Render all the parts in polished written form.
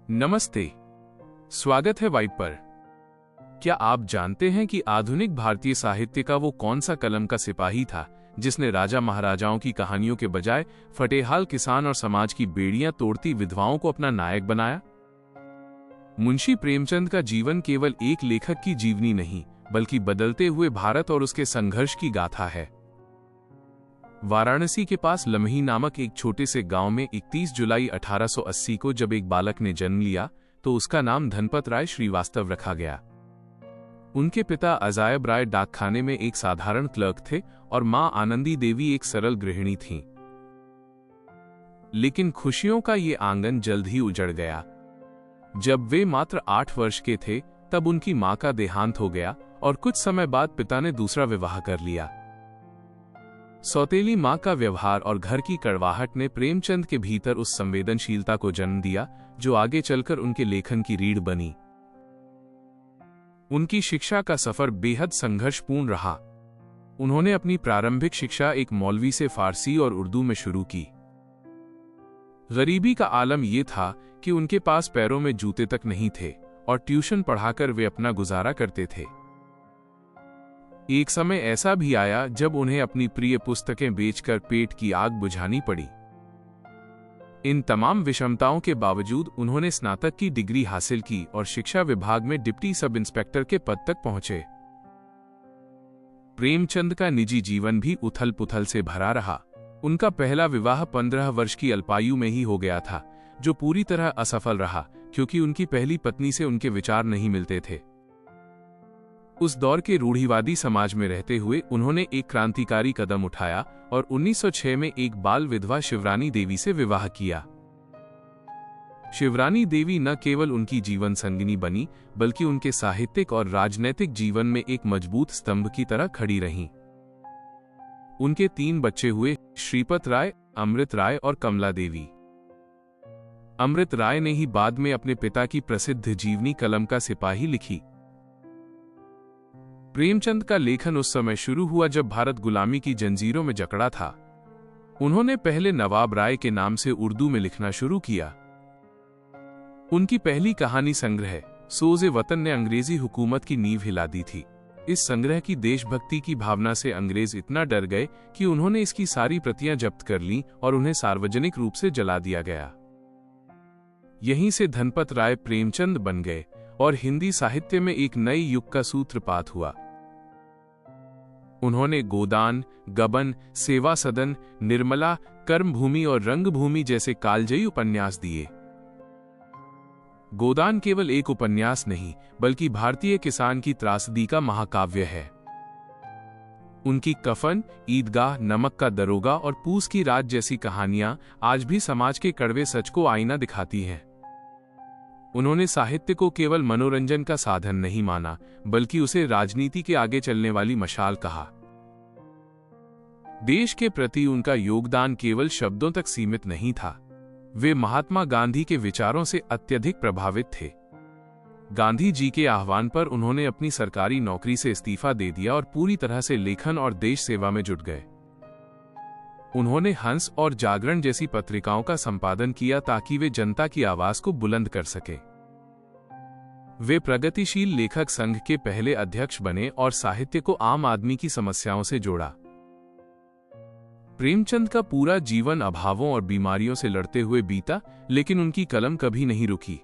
नमस्ते, स्वागत है वाइब पर। क्या आप जानते हैं कि आधुनिक भारतीय साहित्य का वो कौन सा कलम का सिपाही था जिसने राजा महाराजाओं की कहानियों के बजाय फटेहाल किसान और समाज की बेड़ियां तोड़ती विधवाओं को अपना नायक बनाया? मुंशी प्रेमचंद का जीवन केवल एक लेखक की जीवनी नहीं, बल्कि बदलते हुए भारत और उसके संघर्ष की गाथा है। वाराणसी के पास लम्ही नामक एक छोटे से गांव में 31 जुलाई 1880 को जब एक बालक ने जन्म लिया तो उसका नाम धनपत राय श्रीवास्तव रखा गया। उनके पिता अजायब राय डाकखाने में एक साधारण क्लर्क थे और मां आनंदी देवी एक सरल गृहिणी थीं। लेकिन खुशियों का ये आंगन जल्द ही उजड़ गया। जब वे मात्र 8 वर्ष के थे तब उनकी मां का देहांत हो गया और कुछ समय बाद पिता ने दूसरा विवाह कर लिया। सौतेली मां का व्यवहार और घर की कड़वाहट ने प्रेमचंद के भीतर उस संवेदनशीलता को जन्म दिया जो आगे चलकर उनके लेखन की रीढ़ बनी। उनकी शिक्षा का सफर बेहद संघर्षपूर्ण रहा। उन्होंने अपनी प्रारंभिक शिक्षा एक मौलवी से फारसी और उर्दू में शुरू की। गरीबी का आलम यह था कि उनके पास पैरों में जूते तक नहीं थे और ट्यूशन पढ़ाकर वे अपना गुजारा करते थे। एक समय ऐसा भी आया जब उन्हें अपनी प्रिय पुस्तकें बेचकर पेट की आग बुझानी पड़ी। इन तमाम विषमताओं के बावजूद उन्होंने स्नातक की डिग्री हासिल की और शिक्षा विभाग में डिप्टी सब इंस्पेक्टर के पद तक पहुंचे। प्रेमचंद का निजी जीवन भी उथल पुथल से भरा रहा। उनका पहला विवाह 15 वर्ष की अल्पायु में ही हो गया था, जो पूरी तरह असफल रहा क्योंकि उनकी पहली पत्नी से उनके विचार नहीं मिलते थे। उस दौर के रूढ़िवादी समाज में रहते हुए उन्होंने एक क्रांतिकारी कदम उठाया और 1906 में एक बाल विधवा शिवरानी देवी से विवाह किया। शिवरानी देवी न केवल उनकी जीवन संगिनी बनी, बल्कि उनके साहित्यिक और राजनैतिक जीवन में एक मजबूत स्तंभ की तरह खड़ी रहीं। उनके 3 बच्चे हुए, श्रीपत राय, अमृत राय और कमला देवी। अमृत राय ने ही बाद में अपने पिता की प्रसिद्ध जीवनी कलम का सिपाही लिखी। प्रेमचंद का लेखन उस समय शुरू हुआ जब भारत गुलामी की जंजीरों में जकड़ा था। उन्होंने पहले नवाब राय के नाम से उर्दू में लिखना शुरू किया। उनकी पहली कहानी संग्रह सोज़े वतन ने अंग्रेजी हुकूमत की नींव हिला दी थी। इस संग्रह की देशभक्ति की भावना से अंग्रेज इतना डर गए कि उन्होंने इसकी सारी प्रतियां जब्त कर लीं और उन्हें सार्वजनिक रूप से जला दिया गया। यहीं से धनपत राय प्रेमचंद बन गए और हिंदी साहित्य में एक नए युग का सूत्रपात हुआ। उन्होंने गोदान, गबन, सेवा सदन, निर्मला, कर्मभूमि और रंगभूमि जैसे कालजयी उपन्यास दिए। गोदान केवल एक उपन्यास नहीं, बल्कि भारतीय किसान की त्रासदी का महाकाव्य है। उनकी कफन, ईदगाह, नमक का दरोगा और पूस की रात जैसी कहानियां आज भी समाज के कड़वे सच को आईना दिखाती हैं। उन्होंने साहित्य को केवल मनोरंजन का साधन नहीं माना, बल्कि उसे राजनीति के आगे चलने वाली मशाल कहा। देश के प्रति उनका योगदान केवल शब्दों तक सीमित नहीं था। वे महात्मा गांधी के विचारों से अत्यधिक प्रभावित थे। गांधी जी के आह्वान पर उन्होंने अपनी सरकारी नौकरी से इस्तीफा दे दिया और पूरी तरह से लेखन और देश सेवा में जुट गए। उन्होंने हंस और जागरण जैसी पत्रिकाओं का संपादन किया ताकि वे जनता की आवाज को बुलंद कर सके। वे प्रगतिशील लेखक संघ के पहले अध्यक्ष बने और साहित्य को आम आदमी की समस्याओं से जोड़ा। प्रेमचंद का पूरा जीवन अभावों और बीमारियों से लड़ते हुए बीता, लेकिन उनकी कलम कभी नहीं रुकी।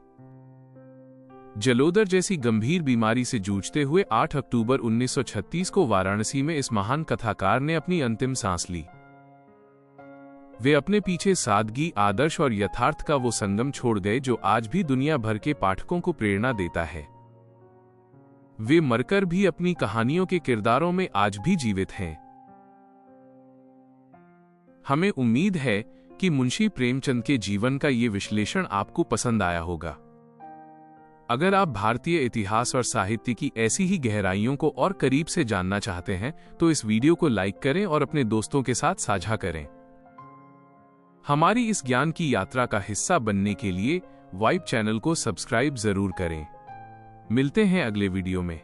जलोदर जैसी गंभीर बीमारी से जूझते हुए 8 अक्टूबर 1936 को वाराणसी में इस महान कथाकार ने अपनी अंतिम सांस ली। वे अपने पीछे सादगी, आदर्श और यथार्थ का वो संगम छोड़ गए जो आज भी दुनिया भर के पाठकों को प्रेरणा देता है। वे मरकर भी अपनी कहानियों के किरदारों में आज भी जीवित हैं। हमें उम्मीद है कि मुंशी प्रेमचंद के जीवन का ये विश्लेषण आपको पसंद आया होगा। अगर आप भारतीय इतिहास और साहित्य की ऐसी ही गहराइयों को और करीब से जानना चाहते हैं तो इस वीडियो को लाइक करें और अपने दोस्तों के साथ साझा करें। हमारी इस ज्ञान की यात्रा का हिस्सा बनने के लिए वाइब चैनल को सब्सक्राइब जरूर करें। मिलते हैं अगले वीडियो में।